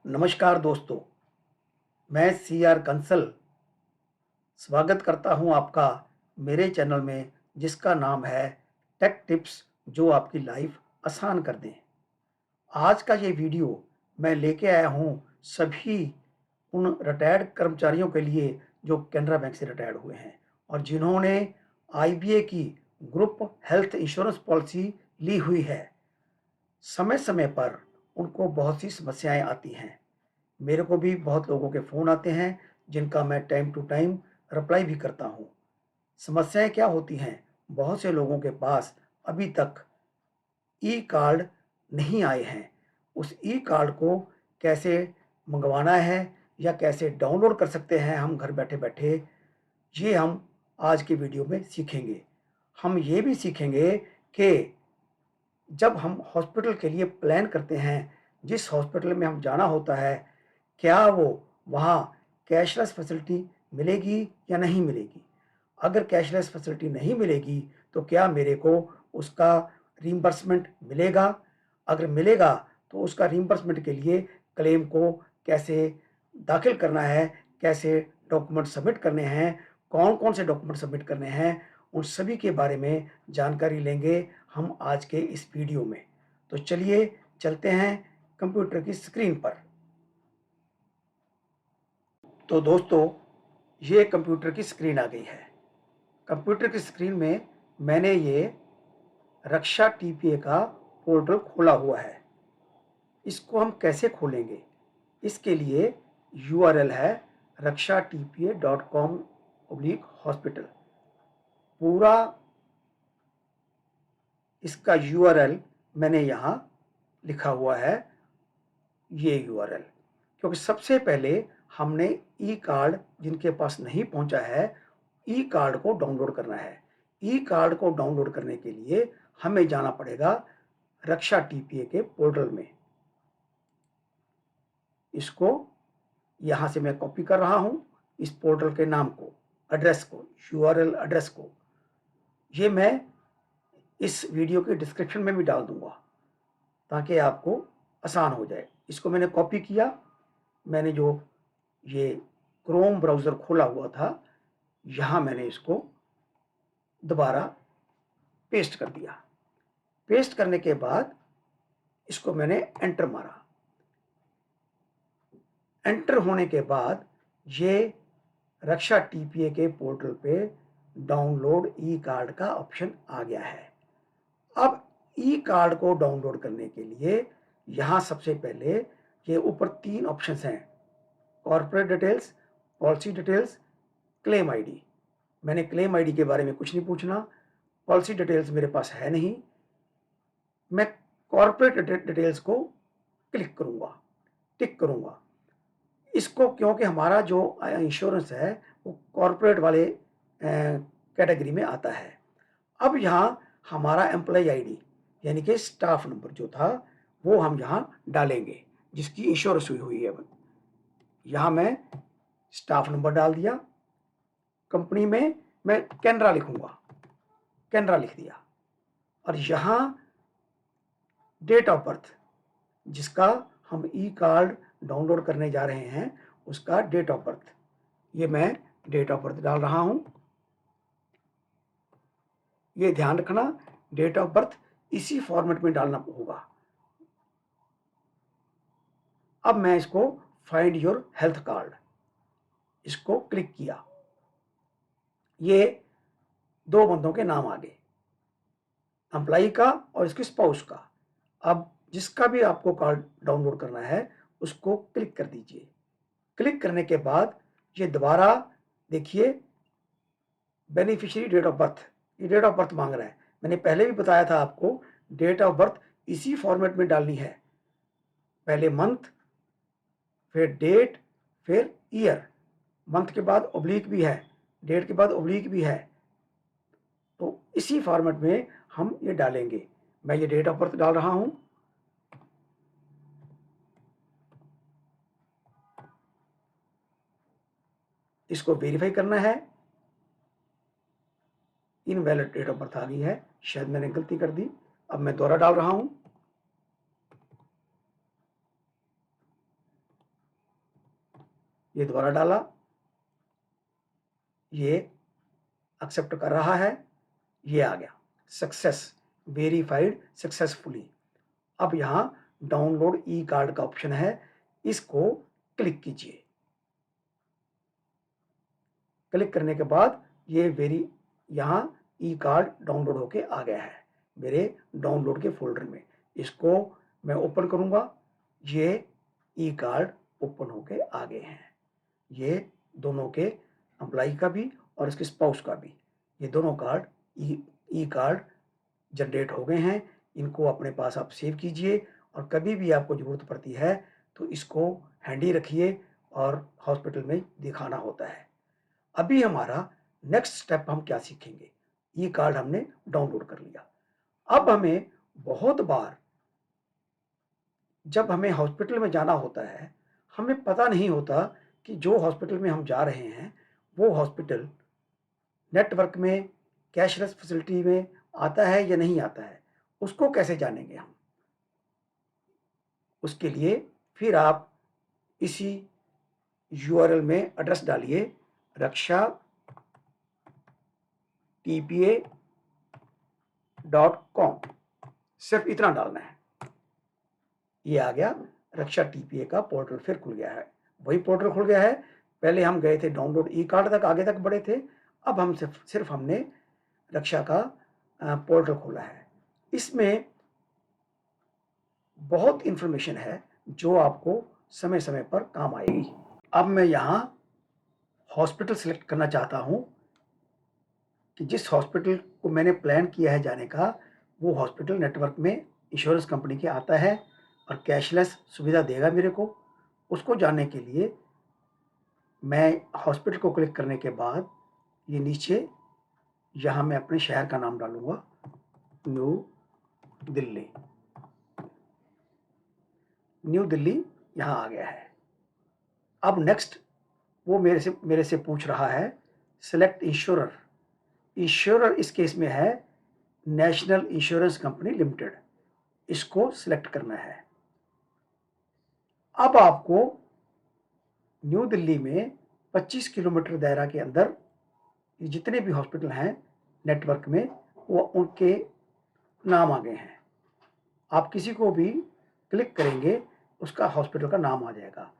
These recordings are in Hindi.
नमस्कार दोस्तों, मैं सी आर कंसल स्वागत करता हूं आपका मेरे चैनल में जिसका नाम है टेक टिप्स जो आपकी लाइफ आसान कर दें। आज का ये वीडियो मैं लेके आया हूं सभी उन रिटायर्ड कर्मचारियों के लिए जो कैनरा बैंक से रिटायर्ड हुए हैं और जिन्होंने आईबीए की ग्रुप हेल्थ इंश्योरेंस पॉलिसी ली हुई है। समय-समय पर उनको बहुत सी समस्याएं आती हैं। मेरे को भी बहुत लोगों के फ़ोन आते हैं, जिनका मैं टाइम टू टाइम रिप्लाई भी करता हूँ। समस्याएँ क्या होती हैं? बहुत से लोगों के पास अभी तक ई कार्ड नहीं आए हैं। उस ई कार्ड को कैसे मँगवाना है या कैसे डाउनलोड कर सकते हैं हम घर बैठे-बैठे, ये हम आज की वीडियो में सीखेंगे। हम ये भी सीखेंगे कि जब हम हॉस्पिटल के लिए प्लान करते हैं, जिस हॉस्पिटल में हम जाना होता है, क्या वो वहाँ कैशलेस फैसिलिटी मिलेगी या नहीं मिलेगी? अगर कैशलेस फैसिलिटी नहीं मिलेगी, तो क्या मेरे को उसका रिइंबर्समेंट मिलेगा? अगर मिलेगा, तो उसका रिइंबर्समेंट के लिए क्लेम को कैसे दाखिल करना है, कैसे डॉक्यूमेंट सबमिट करने हैं, कौन-कौन से डॉक्यूमेंट सबमिट करने हैं, उन सभी के बारे में जानकारी लेंगे हम आज के इस वीडियो में। तो चलिए चलते हैं कंप्यूटर की स्क्रीन पर। तो दोस्तों, ये कंप्यूटर की स्क्रीन आ गई है। कंप्यूटर की स्क्रीन में मैंने ये रक्षा टीपीए का पोर्टल खोला हुआ है। इसको हम कैसे खोलेंगे? इसके लिए यूआरएल है rakshatpa.com/hospital। पूरा इसका यूआरएल मैंने यहाँ लिखा हुआ है, ये यूआरएल। क्योंकि सबसे पहले हमने ई कार्ड जिनके पास नहीं पहुंचा है, ई कार्ड को डाउनलोड करना है। ई कार्ड को डाउनलोड करने के लिए हमें जाना पड़ेगा रक्षा टीपीए के पोर्टल में। इसको यहाँ से मैं कॉपी कर रहा हूँ, इस पोर्टल के नाम को, एड्रेस को, यूआरएल एड्रेस को। ये मैं इस वीडियो के डिस्क्रिप्शन में भी डाल दूंगा ताकि आपको आसान हो जाए। इसको मैंने कॉपी किया। मैंने जो ये क्रोम ब्राउज़र खोला हुआ था, यहाँ मैंने इसको दोबारा पेस्ट कर दिया। पेस्ट करने के बाद इसको मैंने एंटर मारा। एंटर होने के बाद ये रक्षा टीपीए के पोर्टल पे डाउनलोड ई कार्ड का ऑप्शन आ गया है। अब ई कार्ड को डाउनलोड करने के लिए यहाँ सबसे पहले ये ऊपर 3 ऑप्शंस हैं, corporate details, policy details, claim ID. मैंने क्लेम आईडी के बारे में कुछ नहीं पूछना, पॉलिसी डिटेल्स मेरे पास है नहीं। मैं कॉर्पोरेट डिटेल्स को क्लिक करूँगा, टिक करूँगा। इसको क्योंकि हमारा जो इंश्योरेंस है वो कॉर्पोरेट वाले कैटेगरी में आता है। अब यहाँ हमारा एम्प्लॉय आईडी यानी कि स्टाफ नंबर जो था वो हम यहाँ डालेंगे जिसकी इंश्योरेंस हुई हुई है। यहाँ मैं स्टाफ नंबर डाल दिया। कंपनी में मैं कैनरा लिखूंगा, कैनरा लिख दिया। और यहाँ डेट ऑफ बर्थ जिसका हम ई कार्ड डाउनलोड करने जा रहे हैं उसका डेट ऑफ बर्थ, ये मैं डेट ऑफ बर्थ डाल रहा हूं। ये ध्यान रखना डेट ऑफ बर्थ इसी फॉर्मेट में डालना होगा। अब मैं इसको फाइंड योर हेल्थ कार्ड, इसको क्लिक किया। ये 2 बंदों के नाम आ गए, एम्प्लॉई का और इसके स्पाउस का। अब जिसका भी आपको कार्ड डाउनलोड करना है उसको क्लिक कर दीजिए। क्लिक करने के बाद ये दोबारा देखिए बेनिफिशियरी डेट ऑफ बर्थ, ये डेट ऑफ बर्थ मांग रहा है। मैंने पहले भी बताया था आपको डेट ऑफ बर्थ इसी फॉर्मेट में डालनी है, पहले मंथ, फिर डेट, फिर ईयर। मंथ के बाद ऑब्लिक भी है, डेट के बाद ऑब्लिक भी है, तो इसी फॉर्मेट में हम ये डालेंगे। मैं ये डेट ऑफ बर्थ डाल रहा हूं। इसको वेरीफाई करना है। इनवैलिड डेट ऑफ बर्थ आ गई है, शायद मैंने गलती कर दी। अब मैं दोबारा डाल रहा हूं। ये दोबारा डाला, ये एक्सेप्ट कर रहा है, ये आ गया सक्सेस, वेरीफाइड सक्सेसफुली। अब यहाँ डाउनलोड ई कार्ड का ऑप्शन है, इसको क्लिक कीजिए। क्लिक करने के बाद ये यहाँ ई कार्ड डाउनलोड होके आ गया है मेरे डाउनलोड के फोल्डर में। इसको मैं ओपन करूंगा, ये ई कार्ड ओपन होके आ गए हैं। ये दोनों के, एम्प्लॉय का भी और इसके स्पाउस का भी, ये दोनों कार्ड ई कार्ड जनरेट हो गए हैं। इनको अपने पास आप सेव कीजिए और कभी भी आपको ज़रूरत पड़ती है तो इसको हैंडी रखिए और हॉस्पिटल में दिखाना होता है। अभी हमारा नेक्स्ट स्टेप हम क्या सीखेंगे? ई कार्ड हमने डाउनलोड कर लिया। अब हमें बहुत बार जब हमें हॉस्पिटल में जाना होता है, हमें पता नहीं होता कि जो हॉस्पिटल में हम जा रहे हैं, वो हॉस्पिटल नेटवर्क में, कैशलेस फैसिलिटी में आता है या नहीं आता है। उसको कैसे जानेंगे हम? उसके लिए फिर आप इसी यूआरएल में एड्रेस डालिए, रक्षा tpa.com, सिर्फ इतना डालना है। ये आ गया, रक्षा टीपीए का पोर्टल फिर खुल गया है। वही पोर्टल खुल गया है, पहले हम गए थे डाउनलोड ई कार्ड तक, आगे तक बढ़े थे। अब हम सिर्फ हमने रक्षा का पोर्टल खोला है। इसमें बहुत इंफॉर्मेशन है जो आपको समय समय पर काम आएगी। अब मैं यहाँ हॉस्पिटल सेलेक्ट करना चाहता हूँ कि जिस हॉस्पिटल को मैंने प्लान किया है जाने का, वो हॉस्पिटल नेटवर्क में इंश्योरेंस कंपनी के आता है और कैशलेस सुविधा देगा मेरे को। उसको जानने के लिए मैं हॉस्पिटल को क्लिक करने के बाद ये नीचे यहाँ मैं अपने शहर का नाम डालूँगा, न्यू दिल्ली। न्यू दिल्ली यहाँ आ गया है। अब नेक्स्ट वो मेरे से पूछ रहा है सेलेक्ट इंश्योरर। इंश्योरर इस केस में है नेशनल इंश्योरेंस कंपनी लिमिटेड, इसको सिलेक्ट करना है। अब आपको न्यू दिल्ली में 25 किलोमीटर दायरा के अंदर जितने भी हॉस्पिटल हैं नेटवर्क में, वो उनके नाम आ गए हैं। आप किसी को भी क्लिक करेंगे, उसका हॉस्पिटल का नाम आ जाएगा।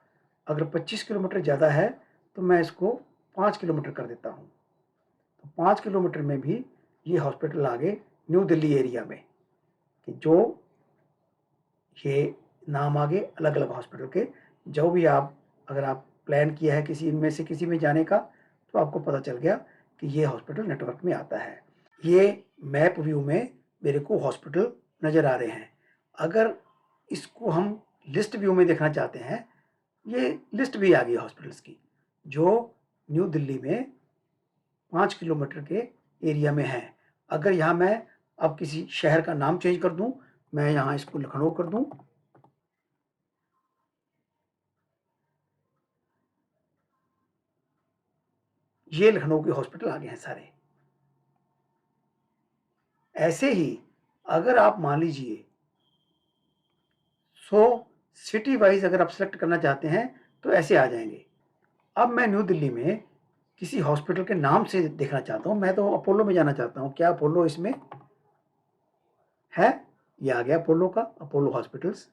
अगर 25 किलोमीटर ज़्यादा है तो मैं इसको 5 किलोमीटर कर देता हूँ, तो 5 किलोमीटर में भी ये हॉस्पिटल आ गए न्यू दिल्ली एरिया में, कि जो ये नाम आ गए अलग अलग हॉस्पिटल के। जो भी अगर आप प्लान किया है किसी इनमें से किसी में जाने का, तो आपको पता चल गया कि ये हॉस्पिटल नेटवर्क में आता है। ये मैप व्यू में मेरे को हॉस्पिटल नज़र आ रहे हैं। अगर इसको हम लिस्ट व्यू में देखना चाहते हैं, ये लिस्ट भी आ गई हॉस्पिटल्स की जो न्यू दिल्ली में 5 किलोमीटर के एरिया में है। अगर यहाँ मैं अब किसी शहर का नाम चेंज कर दूँ, मैं यहाँ इसको लखनऊ कर दूँ, ये लखनऊ के हॉस्पिटल आ गए हैं सारे। ऐसे ही अगर आप मान लीजिए सिटी वाइज अगर आप सेलेक्ट करना चाहते हैं तो ऐसे आ जाएंगे। अब मैं न्यू दिल्ली में किसी हॉस्पिटल के नाम से देखना चाहता हूँ। मैं तो अपोलो में जाना चाहता हूँ। क्या अपोलो इसमें है? ये आ गया अपोलो का, अपोलो हॉस्पिटल्स।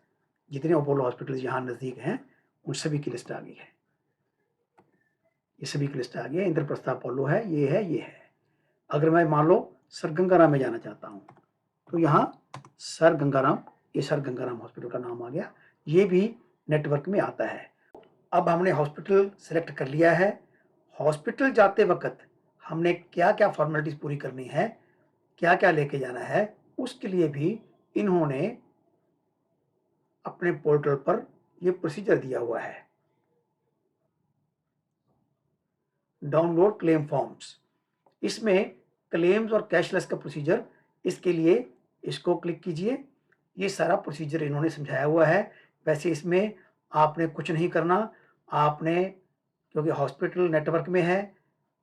जितने अपोलो हॉस्पिटल्स यहाँ नज़दीक हैं उन सभी की लिस्ट आ गई है। ये सभी की लिस्ट आ गई है। इंद्रप्रस्थ अपोलो है, ये है, ये है। अगर मैं मान लो सर गंगाराम में जाना चाहता हूँ तो यहाँ सर गंगाराम, ये सर गंगाराम हॉस्पिटल का नाम आ गया। ये भी नेटवर्क में आता है। अब हमने हॉस्पिटल सेलेक्ट कर लिया है। हॉस्पिटल जाते वक्त हमने क्या क्या फॉर्मेलिटीज़ पूरी करनी है, क्या क्या लेके जाना है, उसके लिए भी इन्होंने अपने पोर्टल पर ये प्रोसीजर दिया हुआ है। डाउनलोड क्लेम फॉर्म्स, इसमें क्लेम्स और कैशलेस का प्रोसीजर, इसके लिए इसको क्लिक कीजिए। ये सारा प्रोसीजर इन्होंने समझाया हुआ है। वैसे इसमें आपने कुछ नहीं करना। आपने, क्योंकि हॉस्पिटल नेटवर्क में है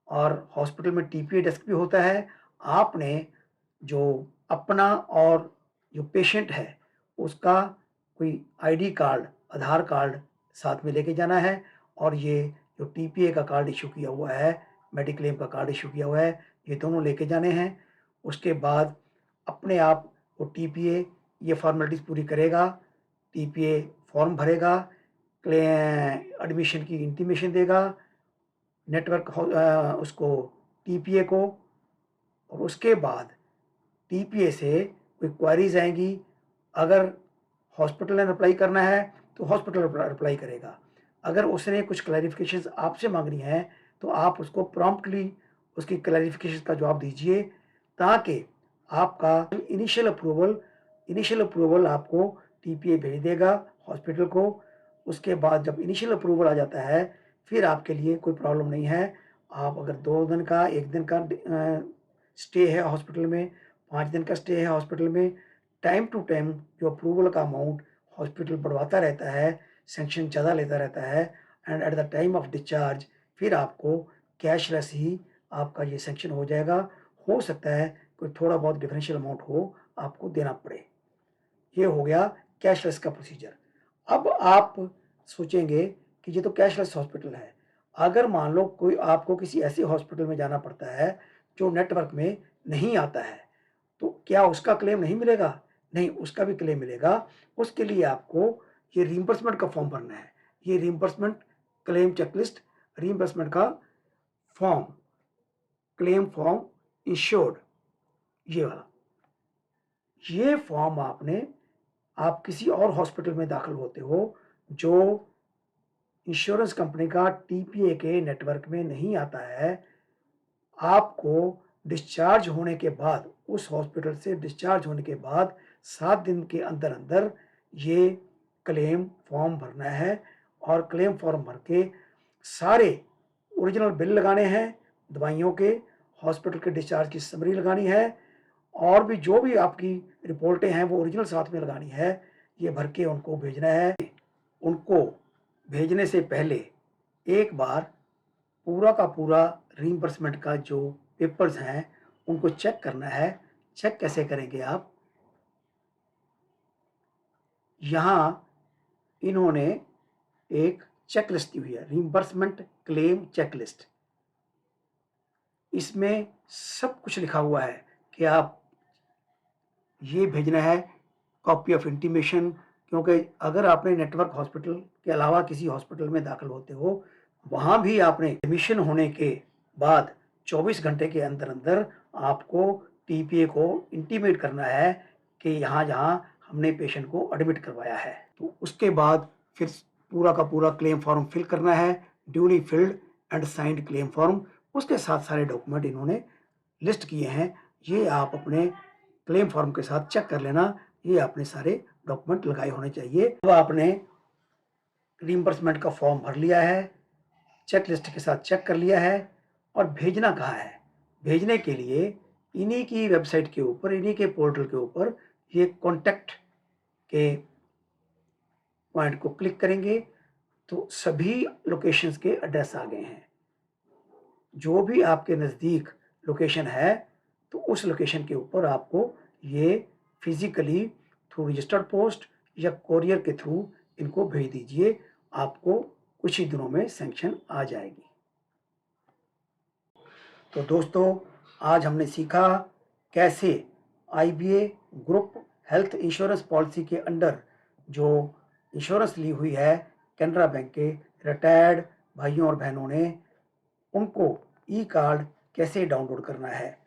और हॉस्पिटल में टीपीए डेस्क भी होता है, आपने जो अपना और जो पेशेंट है उसका कोई आईडी कार्ड, आधार कार्ड साथ में लेके जाना है और ये जो टीपीए का कार्ड इशू किया हुआ है, मेडिक्लेम का कार्ड इशू किया हुआ है, ये दोनों लेके जाने हैं। उसके बाद अपने आप वो टीपीए ये फॉर्मेलिटीज़ पूरी करेगा, टीपीए फॉर्म भरेगा, क्ले एडमिशन की इंटीमेशन देगा, नेटवर्क उसको टीपीए को, और उसके बाद टीपीए से कोई क्वेरीज आएंगी। अगर हॉस्पिटल ने रिप्लाई करना है तो हॉस्पिटल रिप्लाई करेगा। अगर उसने कुछ क्लैरिफिकेशंस आपसे मांगनी है तो आप उसको प्रॉम्प्टली उसकी क्लैरिफिकेशन का जवाब दीजिए, ताकि आपका इनिशियल अप्रूवल आपको टीपीए भेज देगा हॉस्पिटल को। उसके बाद जब इनिशियल अप्रूवल आ जाता है, फिर आपके लिए कोई प्रॉब्लम नहीं है। आप अगर 2 दिन का 1 दिन का स्टे है हॉस्पिटल में, 5 दिन का स्टे है हॉस्पिटल में, टाइम टू टाइम जो अप्रूवल का अमाउंट हॉस्पिटल बढ़वाता रहता है, सैंक्शन ज़्यादा लेता रहता है, and at the time of discharge फिर आपको कैशलेस ही आपका ये सैंक्शन हो जाएगा। हो सकता है कोई थोड़ा बहुत डिफरेंशियल अमाउंट हो आपको देना पड़े। ये हो गया कैशलेस का प्रोसीजर। अब आप सोचेंगे कि ये तो कैशलेस हॉस्पिटल है। अगर मान लो कोई आपको किसी ऐसे हॉस्पिटल में जाना पड़ता है जो नेटवर्क में नहीं आता है, तो क्या उसका क्लेम नहीं मिलेगा? नहीं, उसका भी क्लेम मिलेगा। उसके लिए आपको ये रिइंबर्समेंट का फॉर्म भरना है। ये रिइंबर्समेंट क्लेम चेकलिस्ट, रिइंबर्समेंट का फॉर्म, क्लेम फॉर्म इंश्योर्ड, ये वाला। ये फॉर्म आप किसी और हॉस्पिटल में दाखिल होते हो जो इंश्योरेंस कंपनी का टीपीए के नेटवर्क में नहीं आता है, आपको डिस्चार्ज होने के बाद, उस हॉस्पिटल से डिस्चार्ज होने के बाद 7 दिन के अंदर-अंदर ये क्लेम फॉर्म भरना है, और क्लेम फॉर्म भर के सारे ओरिजिनल बिल लगाने हैं दवाइयों के, हॉस्पिटल के डिस्चार्ज की समरी लगानी है, और भी जो भी आपकी रिपोर्टें हैं वो ओरिजिनल साथ में लगानी है। ये भर के उनको भेजना है। उनको भेजने से पहले एक बार पूरा का पूरा रीइंबर्समेंट का जो पेपर्स हैं उनको चेक करना है। चेक कैसे करेंगे आप? यहाँ इन्होंने एक चेकलिस्ट दी हुई है, रीइंबर्समेंट क्लेम चेकलिस्ट। इसमें सब कुछ लिखा हुआ है कि आप ये भेजना है कॉपी ऑफ इंटीमेशन, क्योंकि अगर आपने नेटवर्क हॉस्पिटल के अलावा किसी हॉस्पिटल में दाखिल होते हो, वहाँ भी आपने एडमिशन होने के बाद 24 घंटे के अंदर-अंदर आपको टीपीए को इंटीमेट करना है कि यहाँ-यहाँ हमने पेशेंट को एडमिट करवाया है। तो उसके बाद फिर पूरा का पूरा क्लेम फॉर्म फिल करना है, duly filled and signed claim form. उसके साथ सारे डॉक्यूमेंट इन्होंने लिस्ट किए हैं। ये आप अपने क्लेम फॉर्म के साथ चेक कर लेना, ये आपने सारे डॉक्यूमेंट लगाए होने चाहिए। अब आपने रिइंबर्समेंट का फॉर्म भर लिया है, चेक लिस्ट के साथ चेक कर लिया है, और भेजना कहाँ है? भेजने के लिए इन्हीं की वेबसाइट के ऊपर, इन्हीं के पोर्टल के ऊपर ये कॉन्टैक्ट के पॉइंट को क्लिक करेंगे तो सभी लोकेशंस के एड्रेस आ गए हैं। जो भी आपके नज़दीक लोकेशन है, तो उस लोकेशन के ऊपर आपको ये फिज़िकली थ्रू रजिस्टर्ड पोस्ट या कोरियर के थ्रू इनको भेज दीजिए। आपको कुछ ही दिनों में सैंक्शन आ जाएगी। तो दोस्तों, आज हमने सीखा कैसे IBA group health insurance policy के अंडर जो इंश्योरेंस ली हुई है कैनरा बैंक के रिटायर्ड भाइयों और बहनों ने, उनको ई कार्ड कैसे डाउनलोड करना है,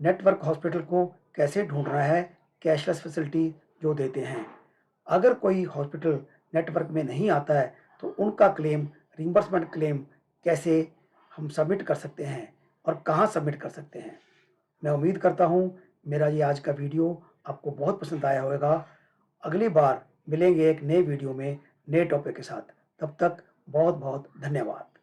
नेटवर्क हॉस्पिटल को कैसे ढूंढना है, कैशलेस फैसिलिटी जो देते हैं। अगर कोई हॉस्पिटल नेटवर्क में नहीं आता है तो उनका क्लेम, रिइंबर्समेंट क्लेम कैसे हम सबमिट कर सकते हैं और कहाँ सबमिट कर सकते हैं। मैं उम्मीद करता हूँ मेरा ये आज का वीडियो आपको बहुत पसंद आया होगा। अगली बार मिलेंगे एक नए वीडियो में नए टॉपिक के साथ। तब तक बहुत बहुत धन्यवाद।